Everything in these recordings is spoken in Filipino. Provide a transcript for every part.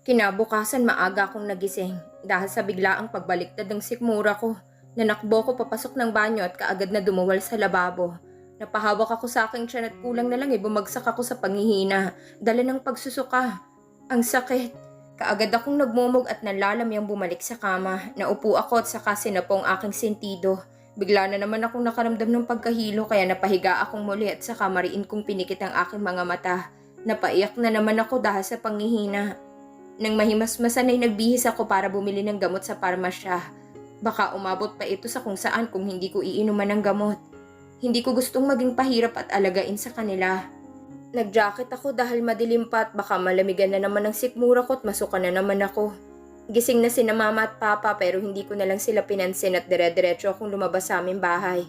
Kinabukasan maaga akong nagising dahil sa biglaang pagbaliktad ng sikmura ko. Nanakbo ko papasok ng banyo at kaagad na dumuwal sa lababo. Napahawak ako sa aking tiyan at kulang na lang bumagsak ako sa panghihina, dala ng pagsusuka. Ang sakit. Kaagad akong nagmumog at nalalamyang bumalik sa kama. Naupo ako at saka sinapong aking sentido. Bigla na naman akong nakaramdam ng pagkahilo kaya napahiga akong muli at saka mariin kong pinikit ang aking mga mata. Napaiyak na naman ako dahil sa panghihina. Nang mahimasmasan ay nagbihis ako para bumili ng gamot sa parmasya. Baka umabot pa ito sa kung saan kung hindi ko iinuman ng gamot. Hindi ko gustong maging pahirap at alagain sa kanila. Nag-jacket ako dahil madilim pa at baka malamigan na naman ang sikmura ko at masuka na naman ako. Gising na sina mama at papa pero hindi ko na lang sila pinansin at dire-diretso akong lumabas sa aming bahay.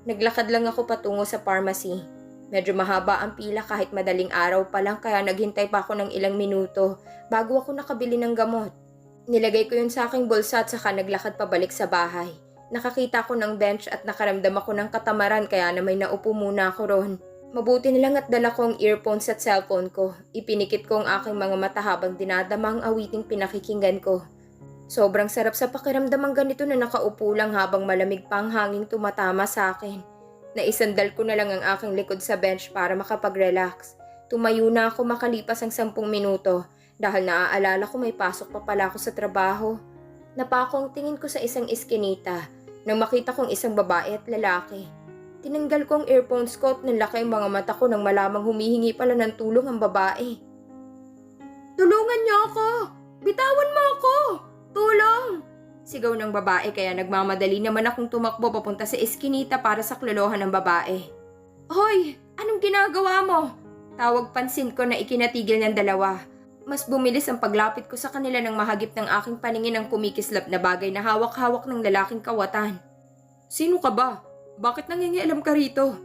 Naglakad lang ako patungo sa pharmacy. Medyo mahaba ang pila kahit madaling araw pa lang kaya naghintay pa ako ng ilang minuto bago ako nakabili ng gamot. Nilagay ko yun sa aking bulsa at saka naglakad pabalik sa bahay. Nakakita ko ng bench at nakaramdam ako ng katamaran kaya na may naupo muna ako ron. Mabuti na lang at dala ko ang earphones at cellphone ko. Ipinikit ko ang aking mga mata habang dinadama ang awiting pinakikinggan ko. Sobrang sarap sa pakiramdam ang ganito na nakaupo lang habang malamig pa ang hanging tumatama sa akin. Naisandal ko na lang ang aking likod sa bench para makapag-relax. Tumayo na ako makalipas ang 10 minuto dahil naaalala ko may pasok pa pala ako sa trabaho. Napako ang tingin ko sa isang iskinita nang makita kong isang babae at lalaki. Tinanggal ko ang earphones ko at nalaki ang mga mata ko nang malamang humihingi pala ng tulong ang babae. "Tulungan niyo ako! Bitawan mo ako! Tulong!" Sigaw ng babae kaya nagmamadali naman akong tumakbo papunta sa eskinita para saklolohan ng babae. "Hoy! Anong ginagawa mo?" Tawag pansin ko na ikinatigil ng dalawa. Mas bumilis ang paglapit ko sa kanila nang mahagip ng aking paningin ang kumikislap na bagay na hawak-hawak ng lalaking kawatan. "Sino ka ba? Bakit nangingialam ka rito?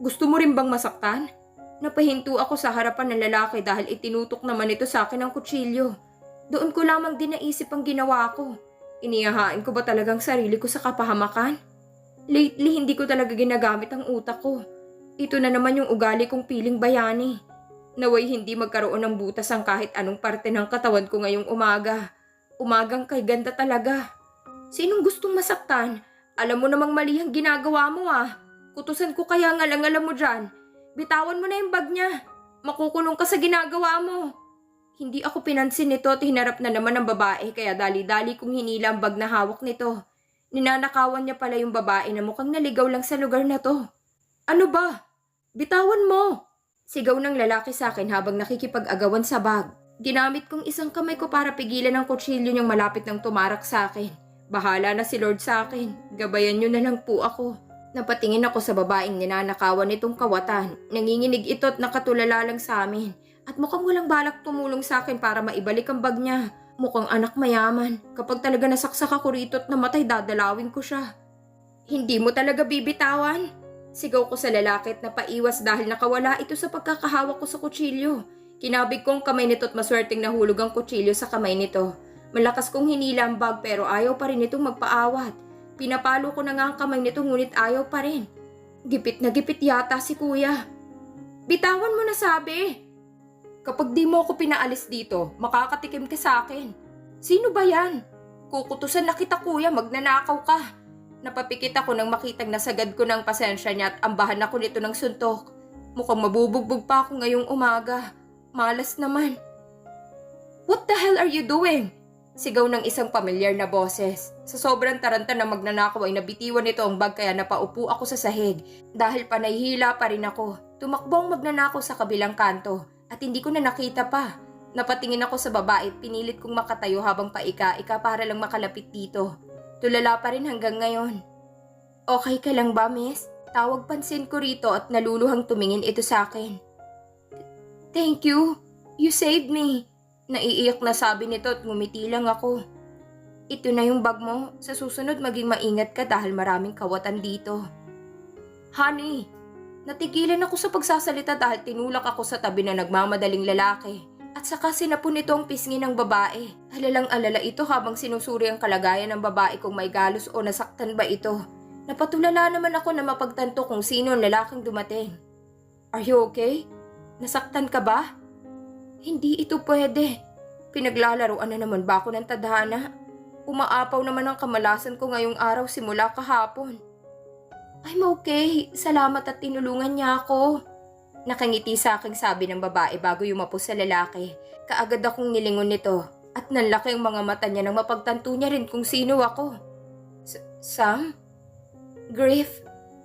Gusto mo rin bang masaktan?" Napahinto ako sa harapan ng lalaki dahil itinutok naman ito sa akin ng kutsilyo. Doon ko lamang din naisip ang ginawa ko. Inihahain ko ba talagang sarili ko sa kapahamakan? Lately, hindi ko talaga ginagamit ang utak ko. Ito na naman yung ugali kong piling bayani. Naway hindi magkaroon ng butas ang kahit anong parte ng katawan ko ngayong umaga. Umagang kay ganda talaga. Sinong gustong masaktan? Alam mo namang mali ang ginagawa mo ah. Kutusan ko kaya ngalang-alam mo dyan. Bitawan mo na yung bag niya. Makukulong ka sa ginagawa mo. Hindi ako pinansin nito at hinarap na naman ng babae kaya dali-dali kong hinila ang bag na hawak nito. Ninanakawan niya pala yung babae na mukhang naligaw lang sa lugar na to. "Ano ba? Bitawan mo!" Sigaw ng lalaki sa akin habang nakikipag-agawan sa bag. Ginamit kong isang kamay ko para pigilan ang kutsilyo niyang malapit ng tumarak sa akin. Bahala na si Lord sa akin. Gabayan niyo na lang po ako. Napatingin ako sa babaeng ninanakawan nitong kawatan. Nanginginig ito at nakatulala lang sa amin. At mukhang walang balak tumulong sa akin para maibalik ang bag niya. Mukhang anak mayaman. Kapag talaga nasaksak ako rito at namatay, dadalawin ko siya. "Hindi mo talaga bibitawan?" Sigaw ko sa lalaki at napaiwas dahil nakawala ito sa pagkakahawak ko sa kutsilyo. Kinabig ko ang kamay nito at maswerteng nahulog ang kutsilyo sa kamay nito. Malakas kong hinila ang bag pero ayaw pa rin itong magpaawat. Pinapalo ko na nga ang kamay nito ngunit ayaw pa rin. Gipit na gipit yata si kuya. "Bitawan mo na sabi! Kapag di mo ako pinaalis dito, makakatikim ka sa akin." "Sino ba yan?" "Kukutusan na kita kuya, magnanakaw ka." Napapikit ako nang makitang nasagad ko ng pasensya niya at ambahan ako nito ng suntok. Mukhang mabubugbog pa ako ngayong umaga. Malas naman. "What the hell are you doing?" Sigaw ng isang pamilyar na boses. Sa sobrang taranta na magnanakaw ay nabitiwan nito ang bag kaya napaupo ako sa sahig. Dahil panahihila pa rin ako, tumakbo ang magnanakaw sa kabilang kanto at hindi ko na nakita pa. Napatingin ako sa babae at pinilit kong makatayo habang paika-ika para lang makalapit dito. Tulala pa rin hanggang ngayon. "Okay ka lang ba, miss?" Tawag pansin ko rito at naluluhang tumingin ito sa akin. "Thank you. You saved me." Naiiyak na sabi nito at ngumiti lang ako. "Ito na yung bag mo. Sa susunod maging maingat ka dahil maraming kawatan dito." "Honey!" Natigilan ako sa pagsasalita dahil tinulak ako sa tabi na nagmamadaling lalaki. At saka sinapon nito ang pisngi ng babae. Alalang-alala ito habang sinusuri ang kalagayan ng babae kung may galos o nasaktan ba ito. Napatulala naman ako na mapagtanto kung sino ang lalaking dumating. "Are you okay? Nasaktan ka ba?" "Hindi ito pwede." Pinaglalaroan na naman ba ako ng tadhana? Umaapaw naman ang kamalasan ko ngayong araw simula kahapon. I'm okay. Salamat at tinulungan niya ako. Nakangiti sa aking sabi ng babae bago yumapos sa lalaki. Kaagad akong nilingon nito at nanlaki ang mga mata niya nang mapagtanto niya rin kung sino ako. Sam? Griff?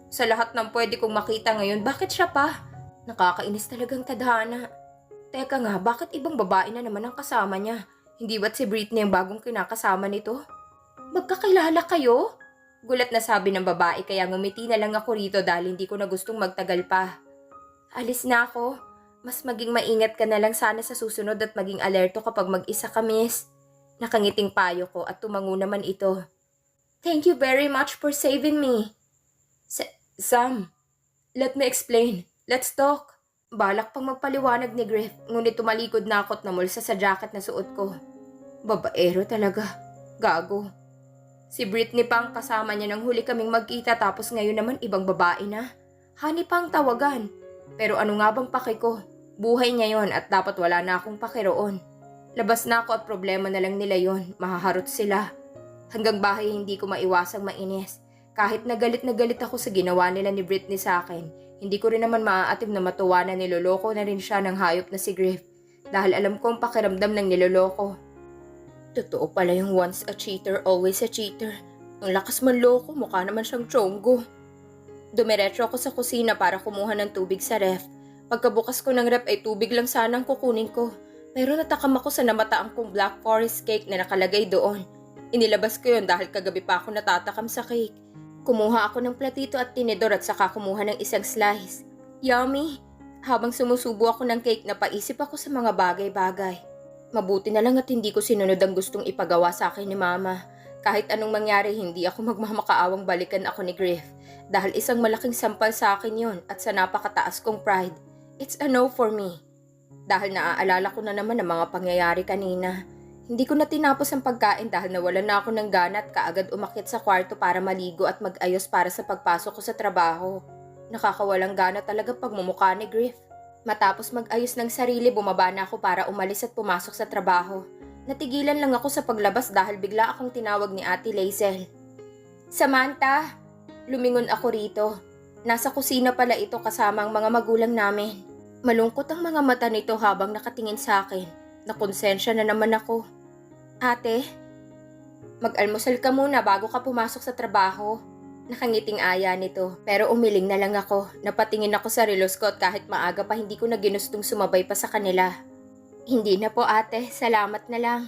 Sa lahat ng pwede kong makita ngayon, bakit siya pa? Nakakainis talagang tadhana. Teka nga, bakit ibang babae na naman ang kasama niya? Hindi ba't si Britney ang bagong kinakasama nito? Magkakilala kayo? Gulat na sabi ng babae kaya ngumiti na lang ako rito dahil hindi ko na gustong magtagal pa. Alis na ako. Mas maging maingat ka na lang sana sa susunod at maging alerto kapag mag-isa ka, miss. Nakangiting payo ko at tumango naman ito. Thank you very much for saving me. Sam, let me explain. Let's talk. Balak pang magpaliwanag ni Griff, ngunit tumalikod na ako't namulsa sa jacket na suot ko. Babaero talaga. Gago. Si Britney pa ang kasama niya nang huli kaming magkita tapos ngayon naman ibang babae na. Honey pa ang tawagan. Pero ano nga bang pake ko? Buhay niya yon at dapat wala na akong pakiroon. Labas na ako at problema na lang nila yon. Mahaharot sila. Hanggang bahay hindi ko maiwasang mainis. Kahit na galit ako sa ginawa nila ni Britney sa akin, hindi ko rin naman maaatim na matuwa na niloloko na rin siya ng hayop na si Griff. Dahil alam ko ang pakiramdam ng niloloko. Totoo pala yung once a cheater, always a cheater. Ang lakas manloko, mukha naman siyang chonggo. Dumiretso ako sa kusina para kumuha ng tubig sa ref. Pagkabukas ko ng ref ay tubig lang sanang kukunin ko. Pero natakam ako sa namataang kong black forest cake na nakalagay doon. Inilabas ko yun dahil kagabi pa ako natatakam sa cake. Kumuha ako ng platito at tinidor at saka kumuha ng isang slice. Yummy! Habang sumusubo ako ng cake, napaisip ako sa mga bagay-bagay. Mabuti na lang at hindi ko sinunod ang gustong ipagawa sa akin ni Mama. Kahit anong mangyari, hindi ako magmamakaawang balikan ako ni Griff. Dahil isang malaking sampal sa akin yon at sa napakataas kong pride. It's a no for me. Dahil naaalala ko na naman ang mga pangyayari kanina. Hindi ko na tinapos ang pagkain dahil nawalan na ako ng gana at kaagad umakyat sa kwarto para maligo at mag-ayos para sa pagpasok ko sa trabaho. Nakakawalang gana talaga pagmumukha ni Griff. Matapos mag-ayos ng sarili, bumaba na ako para umalis at pumasok sa trabaho. Natigilan lang ako sa paglabas dahil bigla akong tinawag ni Ate Lazel. Samantha! Lumingon ako rito. Nasa kusina pala ito kasama ang mga magulang namin. Malungkot ang mga mata nito habang nakatingin sa akin. Nakonsensya na naman ako. Ate, mag-almusal ka muna bago ka pumasok sa trabaho. Nakangiting aya nito, pero umiling na lang ako. Napatingin ako sa relos ko at kahit maaga pa hindi ko na ginustong sumabay pa sa kanila. Hindi na po ate, salamat na lang.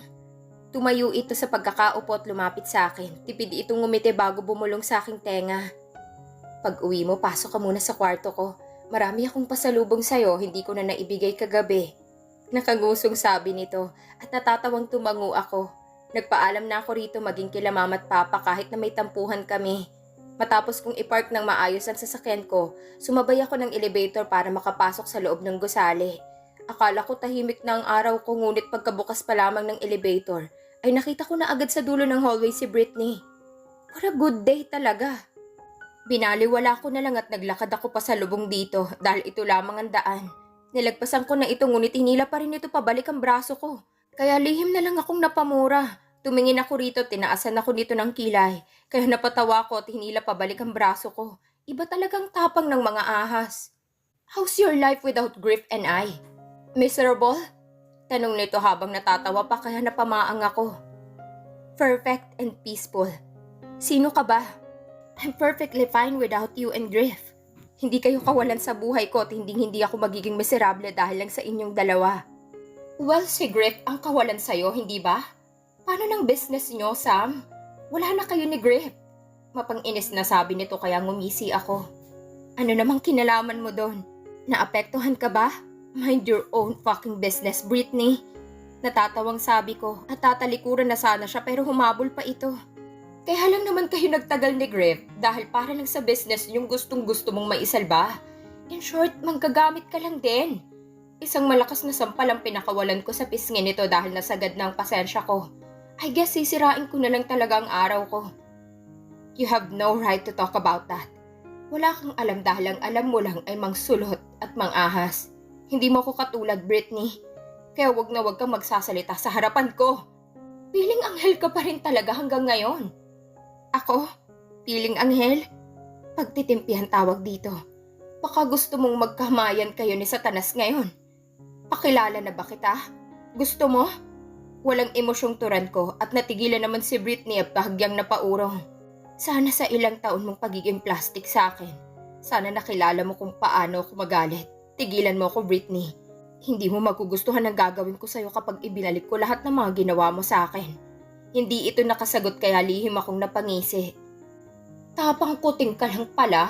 Tumayo ito sa pagkakaupo at lumapit sa akin. Tipid itong ngumiti bago bumulong sa aking tenga. Pag uwi mo, pasok ka muna sa kwarto ko. Marami akong pasalubong sa'yo, hindi ko na naibigay kagabi. Nakangusong sabi nito at natatawang tumango ako. Nagpaalam na ako rito maging kila mama at papa kahit na may tampuhan kami. Matapos kong ipark ng maayos ang sasakyan ko, sumabay ako ng elevator para makapasok sa loob ng gusali. Akala ko tahimik na ang araw ko ngunit pagkabukas pa lamang ng elevator ay nakita ko na agad sa dulo ng hallway si Britney. What a good day talaga. Binaliwala ko na lang at naglakad ako pa sa lubong dito dahil ito lamang ang daan. Nilagpasan ko na ito ngunit hinila pa rin ito pabalik ang braso ko. Kaya lihim na lang akong napamura. Tumingin ako rito, tinaasan ako dito ng kilay. Kaya napatawa ko at hinila pabalik ang braso ko. Iba talagang tapang ng mga ahas. How's your life without Griff and I? Miserable? Tanong nito habang natatawa pa kaya napamaang ako. Perfect and peaceful. Sino ka ba? I'm perfectly fine without you and Griff. Hindi kayo kawalan sa buhay ko at hindi ako magiging miserable dahil lang sa inyong dalawa. Well, si Griff ang kawalan sa'yo, hindi ba? Paano ng business niyo, Sam? Wala na kayo ni Griff. Mapang-inis na sabi nito kaya ngumisi ako. Ano namang kinalaman mo doon? Naapektuhan ka ba? Mind your own fucking business, Britney. Natatawang sabi ko at tatalikuran na sana siya pero humabol pa ito. Kaya lang naman kayo nagtagal ni Griff dahil para lang sa business yung gustong-gusto mong maisalba. In short, manggagamit ka lang din. Isang malakas na sampal ang pinakawalan ko sa pisngi nito dahil nasagad na ang pasensya ko. I guess sisirain ko na lang talaga ang araw ko. You have no right to talk about that. Wala kang alam dahil ang alam mo lang ay mangsulot at mangahas. Hindi mo ko katulad, Britney. Kaya wag na wag kang magsasalita sa harapan ko. Piling anghel ka pa rin talaga hanggang ngayon. Ako? Piling anghel? Pagtitimpihan tawag dito. Baka gusto mong magkamayan kayo ni Satanas ngayon. Pakilala na ba kita? Gusto mo? Walang emosyong turan ko at natigilan naman si Britney at bahagyang napaurong. Sana sa ilang taon mong pagiging plastic sa akin. Sana nakilala mo kung paano ako magalit. Tigilan mo ako, Britney. Hindi mo magugustuhan ang gagawin ko sa'yo kapag ibinalik ko lahat ng mga ginawa mo sa akin. Hindi ito nakasagot kaya lihim akong napangisi. Tapang kuting ka lang pala.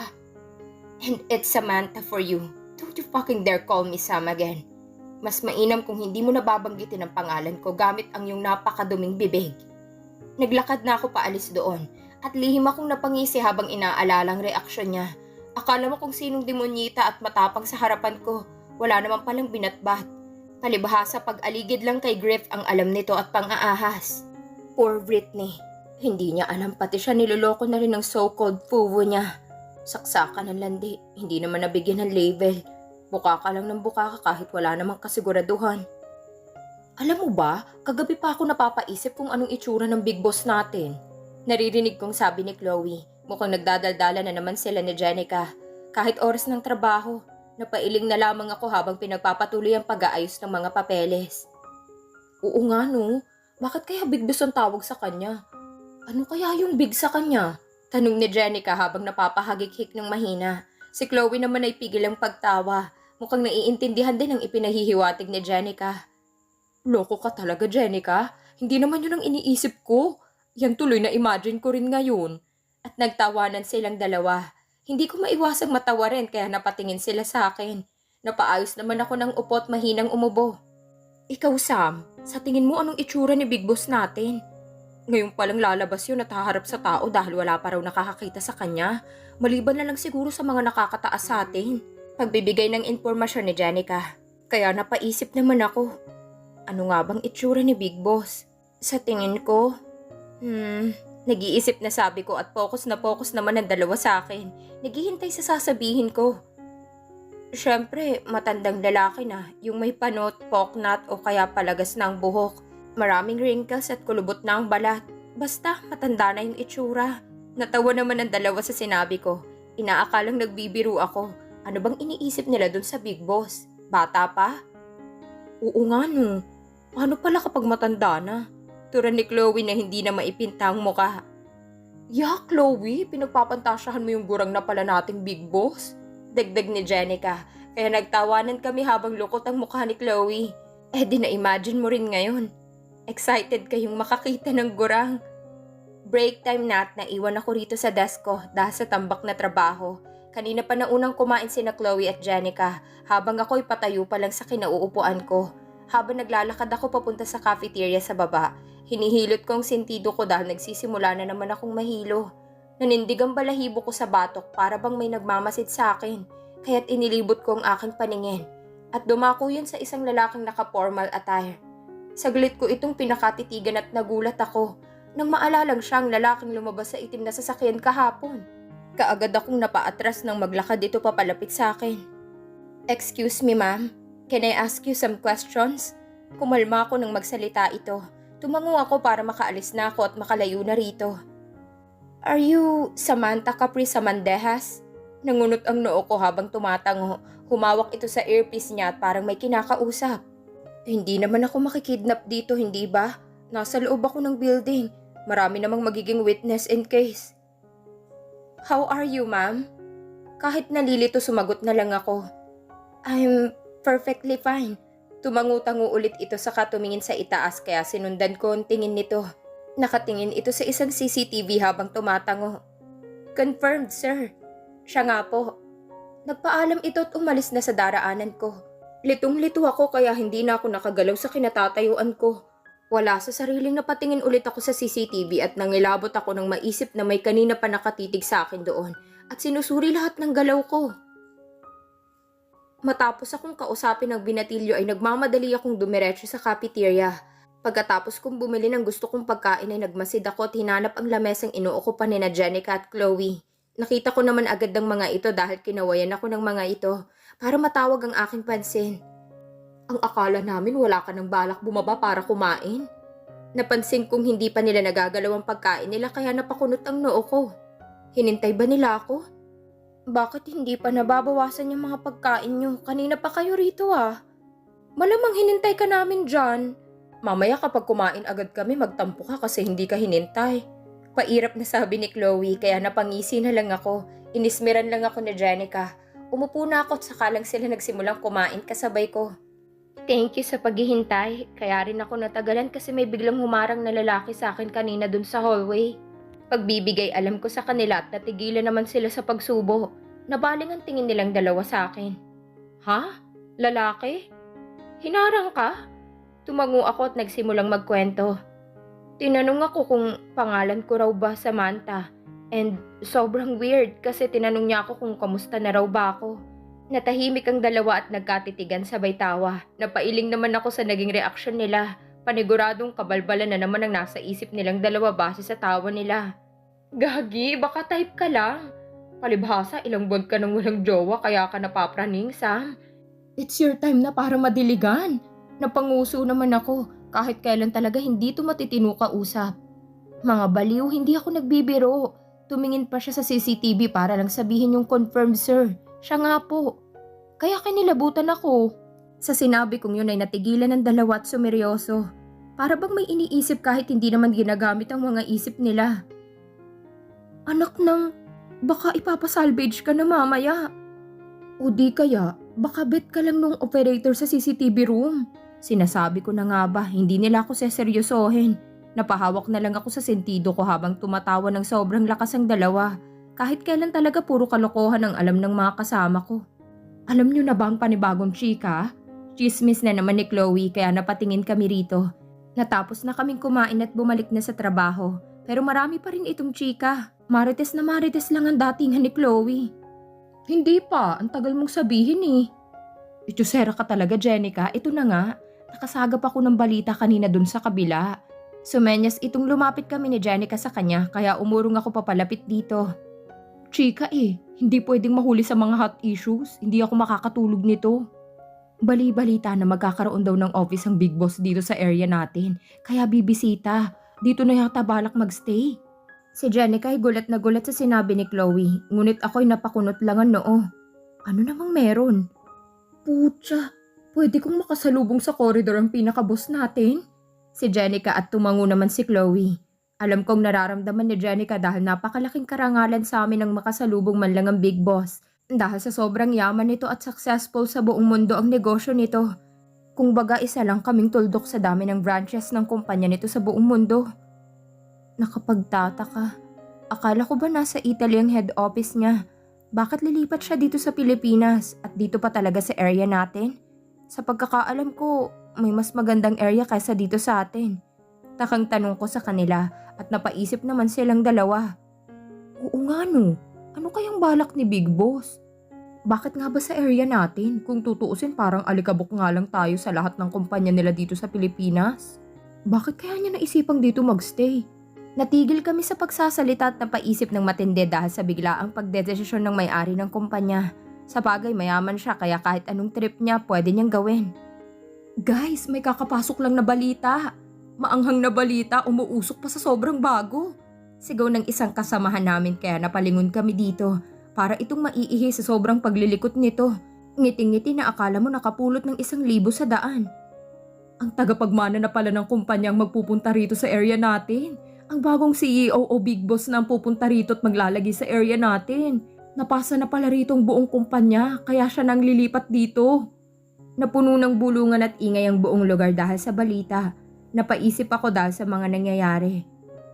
And it's Samantha for you. Don't you fucking dare call me Sam again. Mas mainam kung hindi mo nababanggitin ang pangalan ko gamit ang iyong napakaduming bibig. Naglakad na ako paalis doon at lihim akong napangisi habang inaalalang reaksyon niya. Akala mo kung sinong demonyita at matapang sa harapan ko. Wala naman palang binatbat. Palibhasa pag-aligid lang kay Griff ang alam nito at pang-aahas. Poor Britney. Hindi niya alam pati siya niloloko na rin ng so-called fuwo niya. Saksakan ng landi, hindi naman nabigyan ng label. Buka ka lang ng buka ka kahit wala namang kasiguraduhan. Alam mo ba, kagabi pa ako napapaisip kung anong itsura ng big boss natin. Naririnig kong sabi ni Chloe, mukhang nagdadaldala na naman sila ni Jenica. Kahit oras ng trabaho, napailing na lamang ako habang pinagpapatuloy ang pag-aayos ng mga papeles. Oo nga no, bakit kaya big boss ang tawag sa kanya? Ano kaya yung big sa kanya? Tanong ni Jenica habang napapahagik-hik ng mahina. Si Chloe naman ay pigil ang pagtawa. Mukhang naiintindihan din ang ipinahihiwatig ni Jenica. Loko ka talaga, Jenica. Hindi naman yun ang iniisip ko. Yan tuloy na imagine ko rin ngayon. At nagtawanan silang dalawa. Hindi ko maiwasang matawa rin kaya napatingin sila sa akin. Napaayos naman ako ng upo at mahinang umubo. Ikaw, Sam, sa tingin mo anong itsura ni Big Boss natin? Ngayon palang lalabas yun at haharap sa tao dahil wala pa raw nakakakita sa kanya. Maliban na lang siguro sa mga nakakataas sa atin. Pagbibigay ng impormasyon ni Jenica. Kaya napaisip naman ako. Ano nga bang itsura ni Big Boss? Sa tingin ko, nag-iisip na sabi ko at focus na focus naman ang dalawa sa akin. Naghihintay sa sasabihin ko. Siyempre, matandang lalaki na, yung may panot, poknat o kaya palagas na ang buhok. Maraming wrinkles at kulubot na ang balat. Basta, matanda na yung itsura. Natawa naman ang dalawa sa sinabi ko. Inaakalang nagbibiro ako. Ano bang iniisip nila dun sa Big Boss? Bata pa? Oo nga no. Paano pala kapag matanda na? Tura ni Chloe na hindi na maipinta ang muka. Yeah, Chloe, pinagpapantasyahan mo yung gurang na pala nating Big Boss? Dagdag ni Jenica. Kaya nagtawanan kami habang lukot ang mukha ni Chloe. Eh di na-imagine mo rin ngayon. Excited kayong makakita ng gurang. Break time na at naiwan ako rito sa desk ko dahil sa tambak na trabaho. Kanina pa naunang kumain sina Chloe at Jenica habang ako'y patayo pa lang sa kinauupuan ko. Habang naglalakad ako papunta sa cafeteria sa baba, hinihilot ko ang sentido ko dahil nagsisimula na naman akong mahilo. Nanindig ang balahibo ko sa batok para bang may nagmamasid sa akin, kaya't inilibot ko ang aking paningin. At dumako yun sa isang lalaking naka-formal attire. Saglit ko itong pinakatitigan at nagulat ako nang maalalang siya ang lalaking lumabas sa itim na sasakyan kahapon. Kaagad akong napaatras nang maglakad ito papalapit sa akin. Excuse me, ma'am. Can I ask you some questions? Kumalma ako nang magsalita ito. Tumango ako para makaalis na ako at makalayo na rito. Are you Samantha Capri Samandejas? Nangunot ang noo ko habang tumatango. Humawak ito sa earpiece niya at parang may kinakausap. Hindi naman ako makikidnap dito, hindi ba? Nasa loob ako ng building. Marami namang magiging witness in case. How are you, ma'am? Kahit nalilito sumagot na lang ako. I'm perfectly fine. Tumangu-tango ulit ito saka tumingin sa itaas kaya sinundan ko ang tingin nito. Nakatingin ito sa isang CCTV habang tumatango. Confirmed, sir. Siya nga po. Nagpaalam ito at umalis na sa daraanan ko. Litong-lito ako kaya hindi na ako nakagalaw sa kinatatayuan ko. Wala sa sariling napatingin ulit ako sa CCTV at nangilabot ako nang maisip na may kanina pa nakatitig sa akin doon at sinusuri lahat ng galaw ko. Matapos akong kausapin ng binatilyo ay nagmamadali akong dumiretso sa cafeteria. Pagkatapos kong bumili ng gusto kong pagkain ay nagmasid ako at hinanap ang lamesang inuukupan ni na Jenica at Chloe. Nakita ko naman agad ng mga ito dahil kinawayan ako ng mga ito para matawag ang aking pansin. Ang akala namin wala ka ng balak bumaba para kumain. Napansin kong hindi pa nila nagagalaw ang pagkain nila kaya napakunot ang noo ko. Hinintay ba nila ako? Bakit hindi pa nababawasan yung mga pagkain nyo? Kanina pa kayo rito ah. Malamang hinintay ka namin dyan. Mamaya kapag kumain agad kami magtampo ka kasi hindi ka hinintay. Pairap na sabi ni Chloe kaya napangisi na lang ako. Inismiran lang ako ni Jenica. Umupo na ako at saka lang sila nagsimulang kumain kasabay ko. Thank you sa paghihintay. Kaya rin ako natagalan kasi may biglang humarang na lalaki sa akin kanina dun sa hallway. Pagbibigay alam ko sa kanila at natigilan naman sila sa pagsubo. Nabaling ang tingin nilang dalawa sa akin. Ha? Lalaki? Hinarang ka? Tumango ako at nagsimulang magkwento. Tinanong ako kung pangalan ko raw ba Samantha. And sobrang weird kasi tinanong niya ako kung kamusta na raw ba ako. Natahimik ang dalawa at nagkatitigan sabay tawa. Napailing naman ako sa naging reaksyon nila. Paniguradong kabalbalan na naman ang nasa isip nilang dalawa base sa tawa nila. Gagi, baka type ka lang. Palibhasa, ilang buwan ka nang walang jowa kaya ka napapraning, Sam. It's your time na para madiligan. Napanguso naman ako. Kahit kailan talaga hindi ito matitino kausap. Mga baliw, hindi ako nagbibiro. Tumingin pa siya sa CCTV para lang sabihin yung confirmed sir. Siya nga po. Kaya kinilabutan ako. Sa sinabi kong yun ay natigilan ng dalawa at sumeryoso. Para bang may iniisip kahit hindi naman ginagamit ang mga isip nila. Anak ng, baka ipapasalvage ka na mamaya. O di kaya, baka bet ka lang nung operator sa CCTV room. Sinasabi ko na nga ba, hindi nila ako seseryosohin. Napahawak na lang ako sa sentido ko habang tumatawa ng sobrang lakas ang dalawa. Kahit kailan talaga puro kalokohan ang alam ng mga kasama ko. Alam niyo na ba ang panibagong chika? Chismis na naman ni Chloe kaya napatingin kami rito. Natapos na kaming kumain at bumalik na sa trabaho. Pero marami pa rin itong chika. Marites na marites lang ang datingan ni Chloe. Hindi pa, ang tagal mong sabihin eh. Itusera ka talaga, Jenica. Ito na nga. Nakasagap ako ng balita kanina dun sa kabila. Sumenyas itong lumapit kami ni Jenica sa kanya kaya umurong ako papalapit dito. Chika hindi pwedeng mahuli sa mga hot issues. Hindi ako makakatulog nito. Bali-balita na magkakaroon daw ng office ang Big Boss dito sa area natin. Kaya bibisita. Dito na yata balak magstay. Si Jenica ay gulat na gulat sa sinabi ni Chloe. Ngunit ako'y napakunot lang ang noo. Ano namang meron? Putya, pwede kong makasalubong sa koridor ang pinaka-boss natin? Si Jenica at tumango naman si Chloe. Alam kong nararamdaman ni Jenica dahil napakalaking karangalan sa amin ang makasalubong man lang ang Big Boss. Dahil sa sobrang yaman nito at successful sa buong mundo ang negosyo nito. Kung baga isa lang kaming tuldok sa dami ng branches ng kumpanya nito sa buong mundo. Nakapagtataka. Akala ko ba nasa Italy ang head office niya? Bakit lilipat siya dito sa Pilipinas at dito pa talaga sa area natin? Sa pagkakaalam ko, may mas magandang area kaysa dito sa atin. Takang tanong ko sa kanila at napaisip naman silang dalawa. Oo nga no, ano kayang balak ni Big Boss? Bakit nga ba sa area natin? Kung tutuusin parang alikabok nga lang tayo sa lahat ng kumpanya nila dito sa Pilipinas. Bakit kaya niya naisipang dito magstay? Natigil kami sa pagsasalita at napaisip ng matindi dahil sa biglaang pagdedesisyon ng may-ari ng kumpanya. Sa bagay mayaman siya kaya kahit anong trip niya pwede niyang gawin. Guys, may kakapasok lang na balita. Maanghang na balita, umuusok pa sa sobrang bago. Sigaw ng isang kasamahan namin kaya napalingon kami dito para itong maiihi sa sobrang paglilikot nito. Ngiting-ngiti na akala mo nakapulot ng 1,000 sa daan. Ang tagapagmana na pala ng kumpanyang magpupunta rito sa area natin. Ang bagong CEO o Big Boss na ang pupunta rito at maglalagay sa area natin. Napasa na pala rito ang buong kumpanya kaya siya nang lilipat dito. Napuno ng bulungan at ingay ang buong lugar dahil sa balita. Napaisip ako dahil sa mga nangyayari.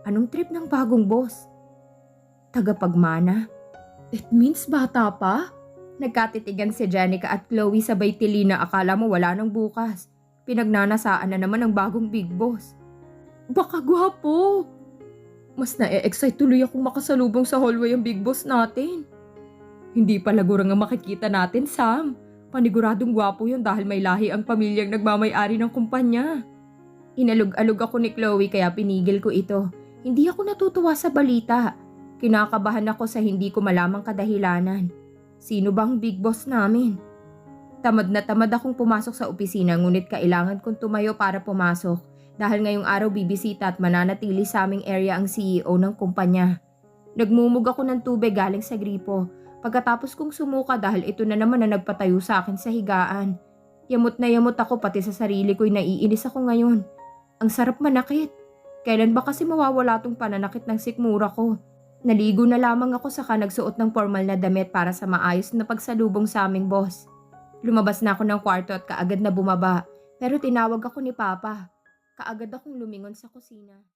Anong trip ng bagong boss? Tagapagmana? It means bata pa? Nagkatitigan si Jenica at Chloe sabay tili na akala mo wala nang bukas. Pinagnanasaan na naman ang bagong Big Boss. Baka gwapo! Mas na-excite tuloy akong makasalubong sa hallway ang Big Boss natin. Hindi pala gurang ang makikita natin, Sam. Paniguradong gwapo yun dahil may lahi ang pamilyang nagmamay-ari ng kumpanya. Inalog-alog ako ni Chloe kaya pinigil ko ito. Hindi ako natutuwa sa balita. Kinakabahan ako sa hindi ko malamang kadahilanan. Sino bang Big Boss namin? Tamad na tamad akong pumasok sa opisina ngunit kailangan kong tumayo para pumasok dahil ngayong araw bibisita at mananatili sa aming area ang CEO ng kumpanya. Nagmumug ako ng tubig galing sa gripo pagkatapos kong sumuka dahil ito na naman na nagpatayo sa akin sa higaan. Yamot na yamot ako pati sa sarili ko'y naiinis ako ngayon. Ang sarap manakit. Kailan ba kasi mawawala tong pananakit ng sikmura ko? Naligo na lamang ako saka nagsuot ng formal na damit para sa maayos na pagsalubong sa aming boss. Lumabas na ako ng kwarto at kaagad na bumaba pero tinawag ako ni Papa. Kaagad akong lumingon sa kusina.